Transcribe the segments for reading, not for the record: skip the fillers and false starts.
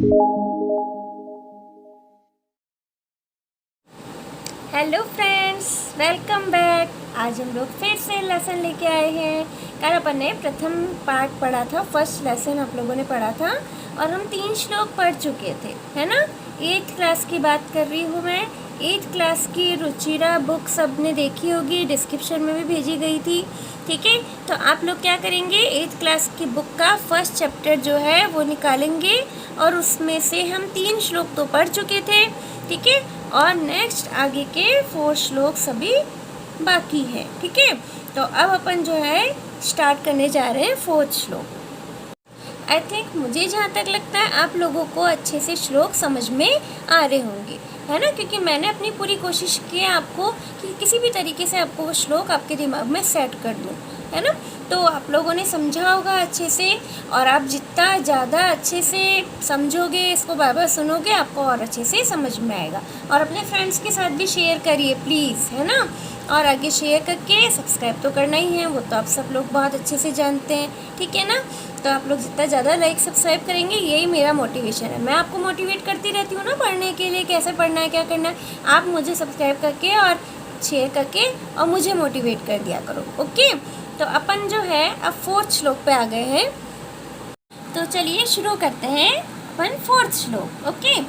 Hello friends, welcome back. आज हम लोग फिर से लेसन लेके आए हैं। कल अपन ने प्रथम पाठ पढ़ा था, फर्स्ट लेसन आप लोगों ने पढ़ा था और हम 3 श्लोक पढ़ चुके थे, है ना। 8th क्लास की बात कर रही हूँ मैं। 8th क्लास की रुचिरा बुक सबने देखी होगी, डिस्क्रिप्शन में भी भेजी गई थी, ठीक है। तो आप लोग क्या करेंगे, 8th क्लास की बुक का फर्स्ट चैप्टर जो है वो निकालेंगे और उसमें से हम 3 श्लोक तो पढ़ चुके थे, ठीक है। और नेक्स्ट आगे के 4 श्लोक सभी बाकी है, ठीक है। तो अब अपन जो है स्टार्ट करने जा रहे हैं 4th श्लोक। आई थिंक मुझे जहाँ तक लगता है आप लोगों को अच्छे से श्लोक समझ में आ रहे होंगे, है ना, क्योंकि मैंने अपनी पूरी कोशिश की है आपको कि किसी भी तरीके से आपको वो श्लोक आपके दिमाग में सेट कर दूँ, है ना। तो आप लोगों ने समझा होगा अच्छे से, और आप जितना ज़्यादा अच्छे से समझोगे, इसको बार बार सुनोगे, आपको और अच्छे से समझ में आएगा। और अपने फ्रेंड्स के साथ भी शेयर करिए प्लीज़, है ना। और आगे शेयर करके सब्सक्राइब तो करना ही है, वो तो आप सब लोग बहुत अच्छे से जानते हैं, ठीक है ना। तो आप लोग जितना ज़्यादा लाइक सब्सक्राइब करेंगे, यही मेरा मोटिवेशन है। मैं आपको मोटिवेट करती रहती हूँ ना पढ़ने के लिए, कैसे पढ़ना है, क्या करना है। आप मुझे सब्सक्राइब करके और शेयर करके और मुझे मोटिवेट कर दिया करो, ओके। तो अपन जो है अब 4th श्लोक पे आ गए हैं, तो चलिए शुरू करते हैं अपन 4th श्लोक, ओके।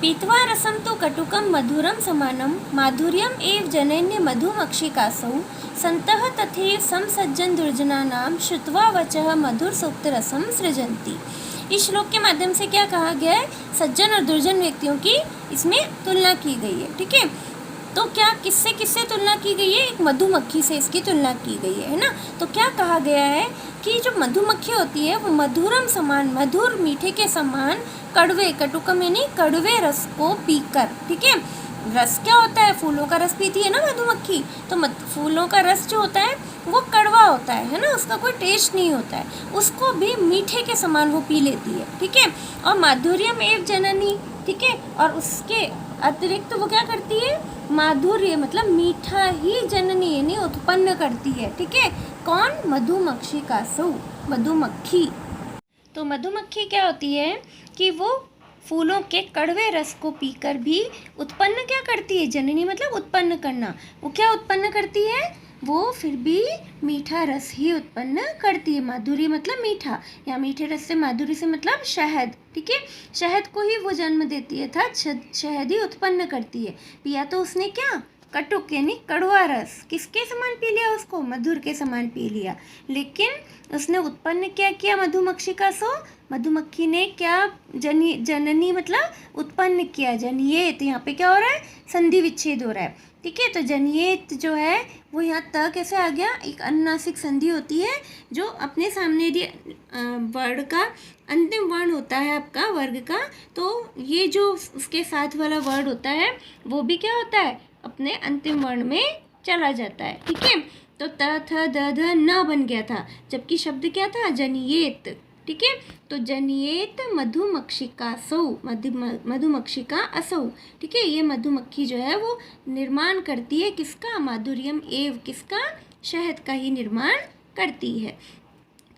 पीत्वा रसम तो कटुकम मधुरम समानम माधुर्यम एव जनन्य मधुमक्षिकासौ संतः तथैव समसज्जन दुर्जनानां श्रुत्वा वचः मधुर सूक्त रसम सृजन्ति। इस श्लोक के माध्यम से क्या कहा गया है, सज्जन और दुर्जन व्यक्तियों की इसमें तुलना की गई है, ठीक है। तो क्या किससे तुलना की गई है, एक मधुमक्खी से इसकी तुलना की गई है ना। तो क्या कहा गया है कि जो मधुमक्खी होती है वो मधुरम समान, मधुर मीठे के समान, कड़वे, कटुकम यानी कड़वे रस को पीकर, ठीक है। रस क्या होता है, फूलों का रस पीती है ना मधुमक्खी, तो फूलों का रस जो होता है वो कड़वा होता है ना, उसका कोई टेस्ट नहीं होता है, उसको भी मीठे के समान वो पी लेती है, ठीक है। और माधुर्यम एव जननी, ठीक है, और उसके अतिरिक्त वो क्या करती है, माधुर्य मतलब मीठा ही जननी यानी उत्पन्न करती है, ठीक है। कौन, मधुमक्षिकासौ, मधुमक्खी। तो मधुमक्खी क्या होती है कि वो फूलों के कड़वे रस को पीकर भी उत्पन्न क्या करती है, जननी मतलब उत्पन्न करना, वो क्या उत्पन्न करती है, वो फिर भी मीठा रस ही उत्पन्न करती है। माधुर्य मतलब मीठा, या मीठे रस से माधुर्य से मतलब शहद, ठीक है। शहद को ही वो जन्म देती है, था शहद ही उत्पन्न करती है। पिया तो उसने क्या, कटुक यानी कड़वा रस, किसके समान पी लिया उसको, मधुर के समान पी लिया। लेकिन उसने उत्पन्न क्या किया, मधुमक्षिका सो, मधुमक्खी ने क्या, जननी मतलब उत्पन्न किया, जनियेत, यहाँ पे क्या हो रहा है, संधि विच्छेद हो रहा है, ठीक है। तो जनियेत जो है वो यहाँ तक कैसे आ गया, एक अनुनासिक संधि होती है जो अपने सामने वर्ड का अंतिम वर्ण होता है आपका वर्ग का, तो ये जो उसके साथ वाला वर्ड होता है वो भी क्या होता है, अपने अंतिम वर्ण में चला जाता है, ठीक है। तो त थ द ध न बन गया था, जबकि शब्द क्या था, जनियेत, ठीक है। तो जनियेत मधुमक्षिकासौ, मधुमक्षिका असौ, ठीक है। ये मधुमक्खी जो है वो निर्माण करती है किसका, माधुर्यम एव, किसका, शहद का ही निर्माण करती है।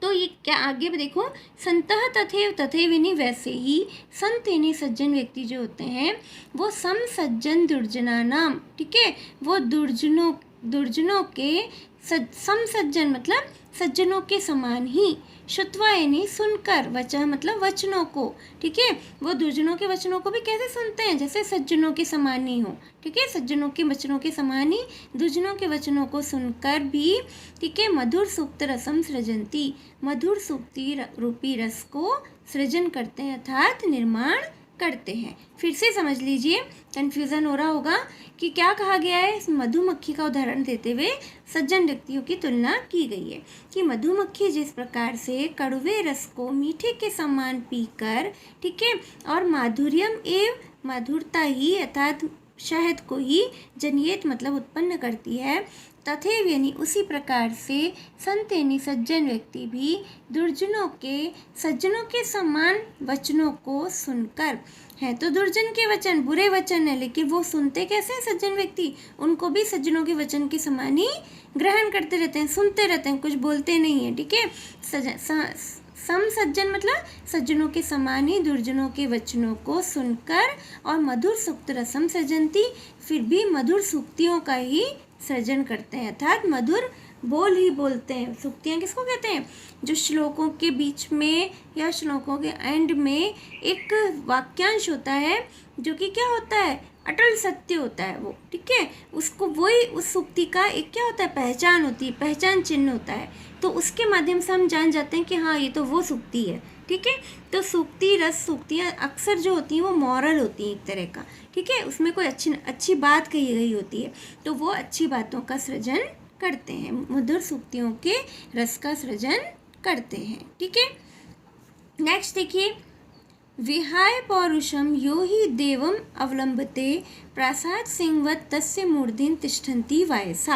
तो ये क्या आगे देखो, संतः तथैव, तथैव यानी वैसे ही, संत यानी सज्जन व्यक्ति जो होते हैं वो सम सज्जन दुर्जनानाम, ठीक है, वो दुर्जनों के सम सज्जन मतलब सज्जनों के समान ही, श्रुत्वा यानी सुनकर, वचः मतलब वचनों को, ठीक है। वो दुर्जनों के वचनों को भी कैसे सुनते हैं, जैसे सज्जनों के समान ही हो, ठीक है। सज्जनों के वचनों के समान ही दुर्जनों के वचनों को सुनकर भी, ठीक है, मधुर सूक्त रसम सृजन्ति, मधुर सूक्ति रूपी रस को सृजन करते हैं अर्थात निर्माण करते हैं। फिर से समझ लीजिए, कन्फ्यूज़न हो रहा होगा कि क्या कहा गया है। इस मधुमक्खी का उदाहरण देते हुए सज्जन व्यक्तियों की तुलना की गई है कि मधुमक्खी जिस प्रकार से कड़वे रस को मीठे के समान पीकर, ठीक है, और माधुर्यम एव मधुरता ही अर्थात शहद को ही जनियत मतलब उत्पन्न करती है, तथैव यानी उसी प्रकार से संत यानी सज्जन व्यक्ति भी दुर्जनों के सज्जनों के समान वचनों को सुनकर, है तो दुर्जन के वचन बुरे वचन है, लेकिन वो सुनते कैसे हैं सज्जन व्यक्ति, उनको भी सज्जनों के वचन के समान ही ग्रहण करते रहते हैं, सुनते रहते हैं, कुछ बोलते नहीं हैं, ठीक है। सम सज्जन मतलब सज्जनों के समान ही दुर्जनों के वचनों को सुनकर और मधुर सूक्त रसम सृजंती, फिर भी मधुर सूक्तियों का ही सृजन करते हैं, अर्थात मधुर बोल ही बोलते हैं। सूक्तियाँ किसको कहते हैं? जो श्लोकों के बीच में या श्लोकों के एंड में एक वाक्यांश होता है जो कि क्या होता है, अटल सत्य होता है वो, ठीक है, उसको वही उस सूक्ति का एक क्या होता है, पहचान होती है, पहचान चिन्ह होता है। तो उसके माध्यम से हम जान जाते हैं कि हाँ ये तो वो सूक्ति है, ठीक है। तो सूक्ति रस सूक्तियाँ अक्सर जो होती हैं वो मॉरल होती हैं एक तरह का, ठीक है, उसमें कोई अच्छी बात कही गई होती है, तो वो अच्छी बातों का सृजन करते हैं, मधुर सूक्तियों के रस का सृजन करते हैं, ठीक है। नेक्स्ट देखिए, विहाय पौरुषम यो ही देवम अवलंबते प्रासाद सिंहवत तस्य मूर्धिन तिष्ठन्ति वायसा।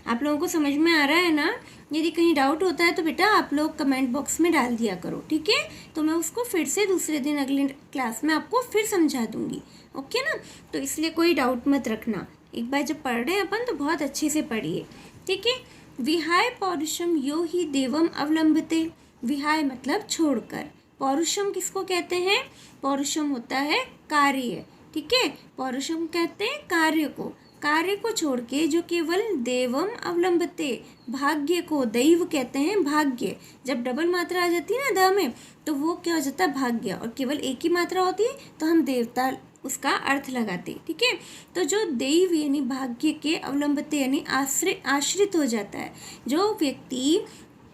आप लोगों को समझ में आ रहा है ना? यदि कहीं डाउट होता है तो बेटा आप लोग कमेंट बॉक्स में डाल दिया करो, ठीक है, तो मैं उसको फिर से दूसरे दिन अगली क्लास में आपको फिर समझा दूंगी, ओके ना। तो इसलिए कोई डाउट मत रखना, एक बार जब पढ़ रहे हैं अपन तो बहुत अच्छे से पढ़िए, ठीक है। विहाय पौरुषम यो ही देवम अवलंबते, विहाय मतलब छोड़कर, पौरुषम किसको कहते हैं? पौरुषम होता है कार्य, ठीक है, पौरुषम कहते हैं कार्य को छोड़ के जो केवल देवम अवलंबते, भाग्य को, दैव कहते हैं भाग्य, जब डबल मात्रा आ जाती है ना द में तो वो क्या हो जाता है, भाग्य, और केवल एक ही मात्रा होती है तो हम देवता उसका अर्थ लगाते, ठीक है। तो जो दैव यानी भाग्य के अवलंबते यानी आश्रित हो जाता है, जो व्यक्ति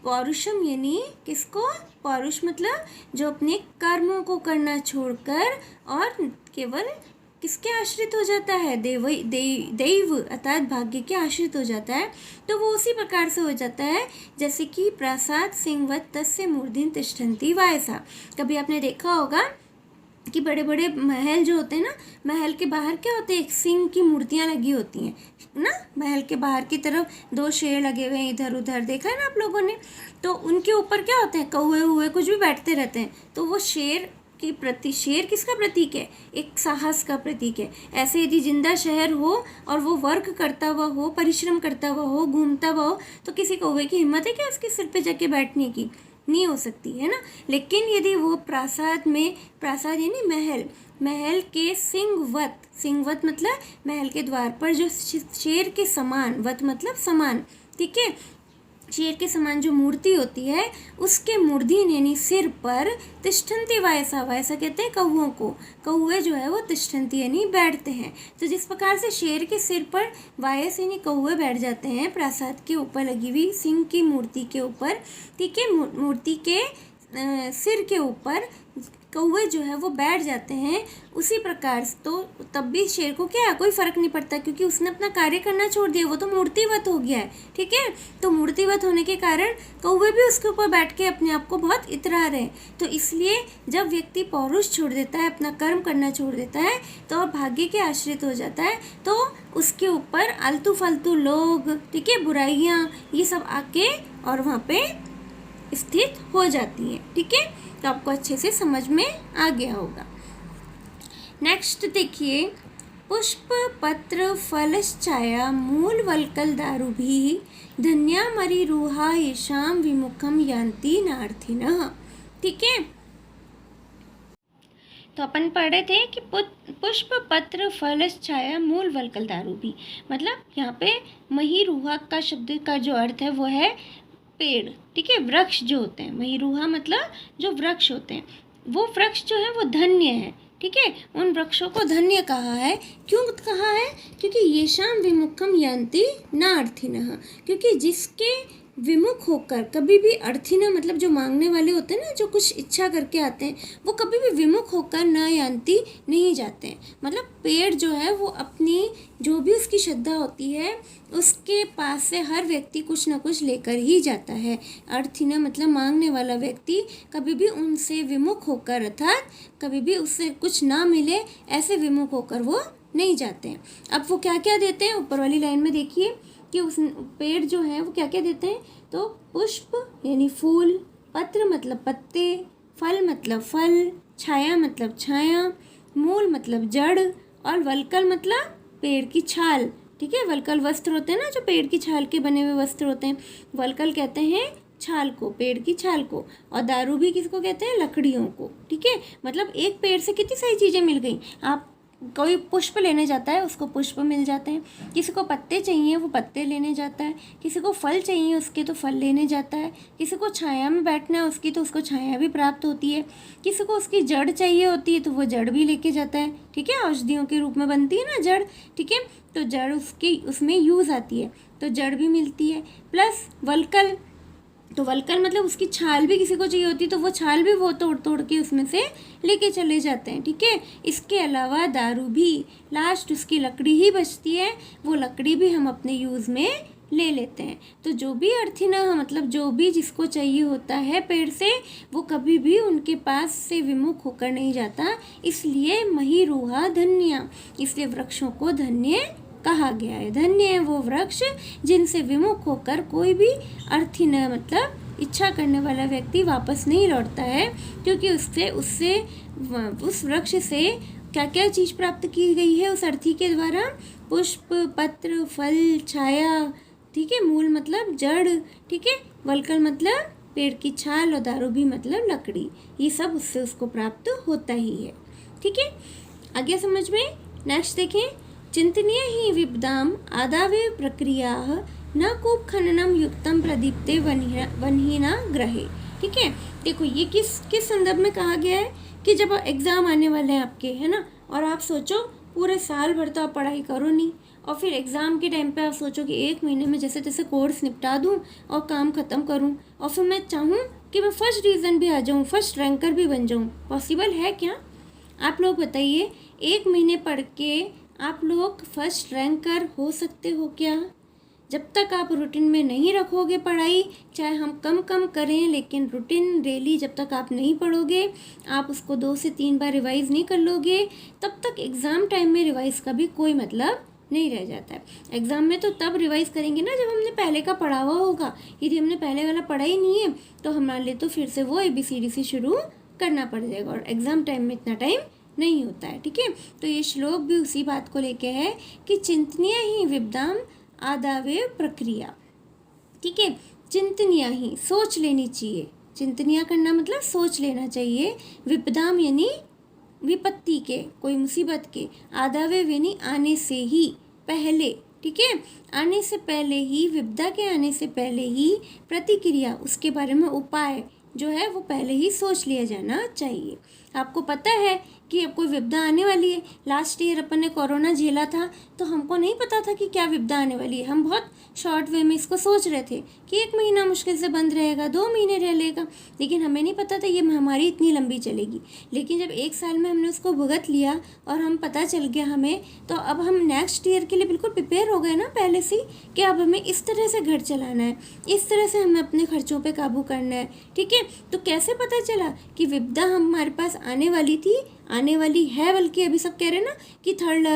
पौरुषम यानी किसको, पौरुष मतलब जो अपने कर्मों को करना छोड़कर और केवल किसके आश्रित हो जाता है, दैव अर्थात भाग्य के आश्रित हो जाता है, तो वो उसी प्रकार से हो जाता है जैसे कि प्रासाद सिंहवत तस्य मूर्धिन तिष्ठन्ति वायसा। कभी आपने देखा होगा कि बड़े बड़े महल जो होते हैं ना, महल के बाहर क्या होते हैं, एक सिंह की मूर्तियाँ लगी होती हैं ना, महल के बाहर की तरफ दो शेर लगे हुए हैं इधर उधर, देखा है ना आप लोगों ने। तो उनके ऊपर क्या होते हैं, कौवे हुए कुछ भी बैठते रहते हैं, तो वो शेर के प्रति, शेर किसका प्रतीक है, एक साहस का प्रतीक है। ऐसे यदि जिंदा शहर हो और वो वर्क करता हुआ हो, परिश्रम करता हुआ हो, घूमता हुआ हो, तो किसी कौवे की हिम्मत है क्या उसके सिर पे जाके बैठने की? नहीं हो सकती है ना। लेकिन यदि वो प्रासाद में, प्रासाद यानी महल के सिंहवत मतलब महल के द्वार पर जो शेर के समान, वत मतलब समान, ठीक है, शेर के समान जो मूर्ति होती है उसके मूर्धीन यानी सिर पर तिष्ठन्ति वायसा, वायसा कहते हैं कौवों को, कौवे जो है वो तिष्ठन्ति यानी बैठते हैं। तो जिस प्रकार से शेर के सिर पर वायस यानी कौवे बैठ जाते हैं प्रासाद के ऊपर लगी हुई सिंह की मूर्ति के ऊपर, ठीक है, मूर्ति के सिर के ऊपर कौवे जो है वो बैठ जाते हैं, उसी प्रकार तो तब भी शेर को क्या, कोई फ़र्क नहीं पड़ता क्योंकि उसने अपना कार्य करना छोड़ दिया, वो तो मूर्तिवत हो गया है, ठीक है। तो मूर्तिवत होने के कारण कौवे भी उसके ऊपर बैठ के अपने आप को बहुत इतरा रहे हैं। तो इसलिए जब व्यक्ति पौरुष छोड़ देता है, अपना कर्म करना छोड़ देता है, तो भाग्य के आश्रित हो जाता है, तो उसके ऊपर आलतू फालतू लोग, ठीक है, बुराइयाँ, ये सब आके और वहाँ पे स्थित हो जाती हैं, ठीक है। तो आपको अच्छे से समझ में आ गया होगा। नेक्स्ट देखिए, पुष्प पत्र फलश्चाया मूल वल्कल दारु भी धन्या मरी रूहा येषाम विमुखम यान्ति नार्थिनः, ठीक है। तो अपन पढ़ रहे थे कि पुष्प पत्र फलश्चाया मूल वल्कल दारु भी, मतलब यहाँ पे महीरुहा का शब्द का जो अर्थ है वो है पेड़, ठीक है, वृक्ष जो होते हैं, महीरुहा मतलब जो वृक्ष होते हैं, वो वृक्ष जो है वो धन्य है, ठीक है, उन वृक्षों को धन्य कहा है। क्यों कहा है? क्योंकि येषाम विमुखम यान्ति नार्थिनः, क्योंकि जिसके विमुख होकर कभी भी, अर्थिना मतलब जो मांगने वाले होते हैं ना, जो कुछ इच्छा करके आते हैं, वो कभी भी विमुख होकर न यान्ति नहीं जाते हैं। मतलब पेड़ जो है वो अपनी जो भी उसकी श्रद्धा होती है उसके पास से हर व्यक्ति कुछ ना कुछ लेकर ही जाता है। अर्थिना मतलब मांगने वाला व्यक्ति कभी भी उनसे विमुख होकर, अर्थात कभी भी उससे कुछ ना मिले ऐसे विमुख होकर वो नहीं जाते हैं। अब वो क्या क्या देते हैं, ऊपर वाली लाइन में देखिए कि उस पेड़ जो है वो क्या क्या देते हैं, तो पुष्प यानी फूल, पत्र मतलब पत्ते, फल मतलब फल, छाया मतलब छाया, मूल मतलब जड़, और वल्कल मतलब पेड़ की छाल, ठीक है। वल्कल वस्त्र होते हैं ना, जो पेड़ की छाल के बने हुए वस्त्र होते हैं, वल्कल कहते हैं छाल को, पेड़ की छाल को। और दारू भी किसको कहते हैं? लकड़ियों को। ठीक है, मतलब एक पेड़ से कितनी सारी चीज़ें मिल गई। आप कोई पुष्प लेने जाता है, उसको पुष्प मिल जाते हैं। किसी को पत्ते चाहिए, वो पत्ते लेने जाता है। किसी को फल चाहिए, उसके तो फल लेने जाता है। किसी को छाया में बैठना है उसकी, तो उसको छाया भी प्राप्त होती है। किसी को उसकी जड़ चाहिए होती है, तो वो जड़ भी लेके जाता है। ठीक है, औषधियों के रूप में बनती है ना जड़। ठीक है, तो जड़ उसकी उसमें यूज़ आती है, तो जड़ भी मिलती है। प्लस वलकल, तो वलकल मतलब उसकी छाल भी किसी को चाहिए होती है, तो वो छाल भी वो तोड़ तोड़ के उसमें से लेके चले जाते हैं। ठीक है, इसके अलावा दारू भी, लास्ट उसकी लकड़ी ही बचती है, वो लकड़ी भी हम अपने यूज़ में ले लेते हैं। तो जो भी अर्थिना, मतलब जो भी जिसको चाहिए होता है पेड़ से, वो कभी भी उनके पास से विमुख होकर नहीं जाता। इसलिए मही रूहा धन्य, इसलिए वृक्षों को धन्य कहा गया है। धन्य है वो वृक्ष जिनसे विमुख होकर कोई भी अर्थी न, मतलब इच्छा करने वाला व्यक्ति वापस नहीं लौटता है, क्योंकि उससे उस वृक्ष से क्या क्या चीज़ प्राप्त की गई है उस अर्थी के द्वारा? पुष्प, पत्र, फल, छाया। ठीक है, मूल मतलब जड़। ठीक है, वलकल मतलब पेड़ की छाल, और दारू भी मतलब लकड़ी। ये सब उससे उसको प्राप्त होता ही है। ठीक है, आगे समझ में। नेक्स्ट देखें, चिंतनीय ही विपदाम आदावे प्रक्रिया न कूप खननम युक्तम प्रदीप्ते वन्हीना ग्रहे। ठीक है, देखो ये किस संदर्भ में कहा गया है कि जब एग्ज़ाम आने वाले हैं आपके, है ना, और आप सोचो पूरे साल भर तो आप पढ़ाई करो नहीं, और फिर एग्ज़ाम के टाइम पे आप सोचो कि 1 महीने में जैसे तैसे कोर्स निपटा दूँ और काम ख़त्म करूँ, और फिर मैं चाहूँ कि मैं फर्स्ट डिवीज़न भी आ जाऊँ, फर्स्ट रैंकर भी बन जाऊँ। पॉसिबल है क्या? आप लोग बताइए, 1 महीने पढ़ के आप लोग फर्स्ट रैंकर हो सकते हो क्या? जब तक आप रूटीन में नहीं रखोगे पढ़ाई, चाहे हम कम करें, लेकिन रूटीन डेली जब तक आप नहीं पढ़ोगे, आप उसको 2 से 3 बार रिवाइज़ नहीं कर लोगे, तब तक एग्ज़ाम टाइम में रिवाइज़ का भी कोई मतलब नहीं रह जाता है। एग्ज़ाम में तो तब रिवाइज़ करेंगे ना जब हमने पहले का पढ़ा हुआ होगा। यदि हमने पहले वाला पढ़ा ही नहीं है, तो हमारे लिए तो फिर से वो ABCD से शुरू करना पड़ जाएगा, और एग्ज़ाम टाइम में इतना टाइम नहीं होता है। ठीक है, तो ये श्लोक भी उसी बात को लेके है कि चिंतनीय ही विपदाम आदावे प्रक्रिया। ठीक है, चिंतनीय ही, सोच लेनी चाहिए। चिंतनीय करना मतलब सोच लेना चाहिए। विपदाम यानी विपत्ति के, कोई मुसीबत के। आदावे यानी आने से ही पहले। ठीक है, आने से पहले ही, विपदा के आने से पहले ही प्रतिक्रिया, उसके बारे में उपाय जो है वो पहले ही सोच लिया जाना चाहिए। आपको पता है कि अब कोई विपदा आने वाली है। लास्ट ईयर अपन ने कोरोना झेला था, तो हमको नहीं पता था कि क्या विपदा आने वाली है। हम बहुत शॉर्ट वे में इसको सोच रहे थे कि 1 महीना मुश्किल से बंद रहेगा, 2 महीने रह लेगा, लेकिन हमें नहीं पता था ये महामारी इतनी लंबी चलेगी। लेकिन जब 1 साल में हमने उसको भुगत लिया और हम पता चल गया हमें, तो अब हम नेक्स्ट ईयर के लिए बिल्कुल प्रिपेयर हो गए ना पहले से, कि अब हमें इस तरह से घर चलाना है, इस तरह से हमें अपने खर्चों पर काबू करना है। ठीक है, तो कैसे पता चला कि विपदा हमारे पास आने वाली थी, आने वाली है, बल्कि अभी सब कह रहे हैं ना कि थर्ड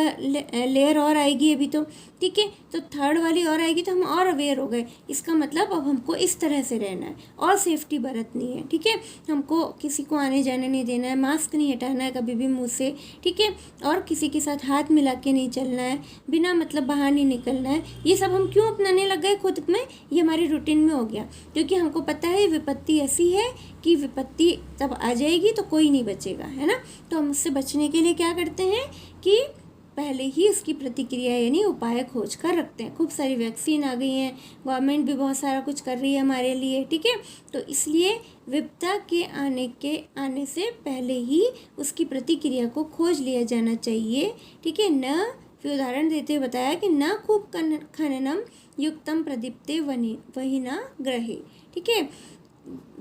लेयर और आएगी अभी तो। ठीक है, तो थर्ड वाली और आएगी, तो हम और अवेयर हो गए। इसका मतलब अब हमको इस तरह से रहना है और सेफ्टी बरतनी है। ठीक है, हमको किसी को आने जाने नहीं देना है, मास्क नहीं हटाना है कभी भी मुंह से। ठीक है, और किसी के साथ हाथ मिला के नहीं चलना है, बिना मतलब बाहर नहीं निकलना है। ये सब हम क्यों अपनाने लग गए खुद में? ये हमारी रूटीन में हो गया, क्योंकि हमको पता है विपत्ति ऐसी है कि विपत्ति तब आ जाएगी तो कोई नहीं बचेगा, है ना। तो हम उससे बचने के लिए क्या करते हैं कि पहले ही उसकी प्रतिक्रिया यानी उपाय खोज कर रखते हैं। खूब सारी वैक्सीन आ गई हैं, गवर्नमेंट भी बहुत सारा कुछ कर रही है हमारे लिए। ठीक है, तो इसलिए विपदा के आने से पहले ही उसकी प्रतिक्रिया को खोज लिया जाना चाहिए। ठीक है, न, फिर उदाहरण देते हुए बताया कि न कूप खननम युक्तम प्रदीप्ते वहीना ग्रहे। ठीक है,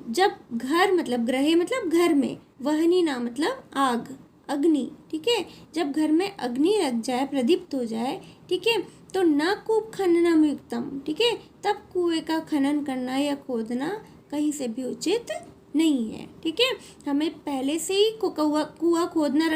जब घर मतलब ग्रहे मतलब घर में, वहनी ना मतलब आग, अग्नि। ठीक है, जब घर में अग्नि लग जाए, प्रदीप्त हो जाए, ठीक है, तो न कूप खननम युक्तम। ठीक है, तब कुएं का खनन करना या खोदना कहीं से भी उचित नहीं है। ठीक है, हमें पहले से ही कुआं खोदना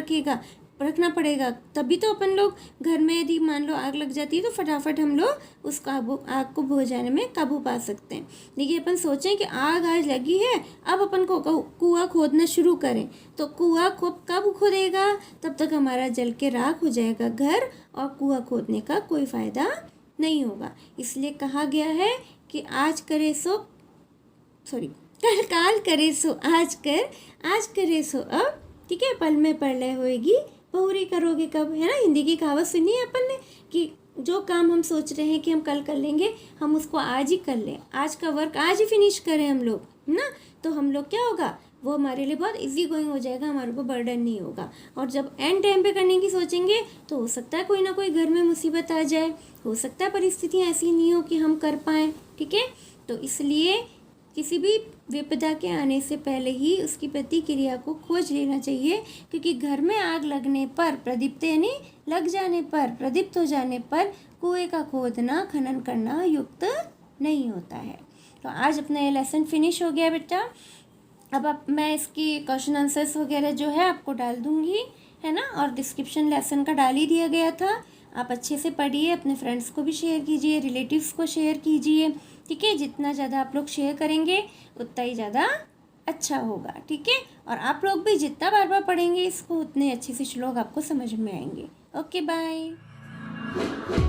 रखना पड़ेगा, तभी तो अपन लोग घर में यदि मान लो आग लग जाती है तो फटाफट हम लोग उस आग को बुझाने में काबू पा सकते हैं। देखिए, अपन सोचें कि आग आज लगी है, अब अपन को कुआं खोदना शुरू करें, तो कुआं कब खोदेगा? तब तक हमारा जल के राख हो जाएगा घर, और कुआं खोदने का कोई फ़ायदा नहीं होगा। इसलिए कहा गया है कि आज करे सो सॉरी, कल काल करे सो आज करे सो अब, ठीक है। पल में पढ़ ले होएगी, बहुरी करोगे कब, है ना। हिंदी की कहावत सुनी है अपन ने कि जो काम हम सोच रहे हैं कि हम कल कर लेंगे, हम उसको आज ही कर लें, आज का वर्क आज ही फिनिश करें हम लोग, है ना। तो हम लोग क्या होगा, वो हमारे लिए बहुत इजी गोइंग हो जाएगा, हमारे को बर्डन नहीं होगा। और जब एंड टाइम पे करने की सोचेंगे तो हो सकता है कोई ना कोई घर में मुसीबत आ जाए, हो सकता है परिस्थितियाँ ऐसी नहीं हो कि हम कर पाएँ, ठीक है। तो इसलिए किसी भी विपदा के आने से पहले ही उसकी प्रतिक्रिया को खोज लेना चाहिए, क्योंकि घर में आग लगने पर, प्रदीप्त यानी लग जाने पर, प्रदीप्त हो जाने पर कुएं का खोदना, खनन करना युक्त नहीं होता है। तो आज अपना ये लेसन फिनिश हो गया बेटा। अब मैं इसकी क्वेश्चन आंसर्स वगैरह जो है आपको डाल दूँगी, है ना। और डिस्क्रिप्शन लेसन का डाल ही दिया गया था। आप अच्छे से पढ़िए, अपने फ्रेंड्स को भी शेयर कीजिए, रिलेटिव्स को शेयर कीजिए, ठीक है। जितना ज़्यादा आप लोग शेयर करेंगे उतना ही ज़्यादा अच्छा होगा, ठीक है। और आप लोग भी जितना बार बार पढ़ेंगे इसको, उतने अच्छे से श्लोक आपको समझ में आएंगे। Okay, bye.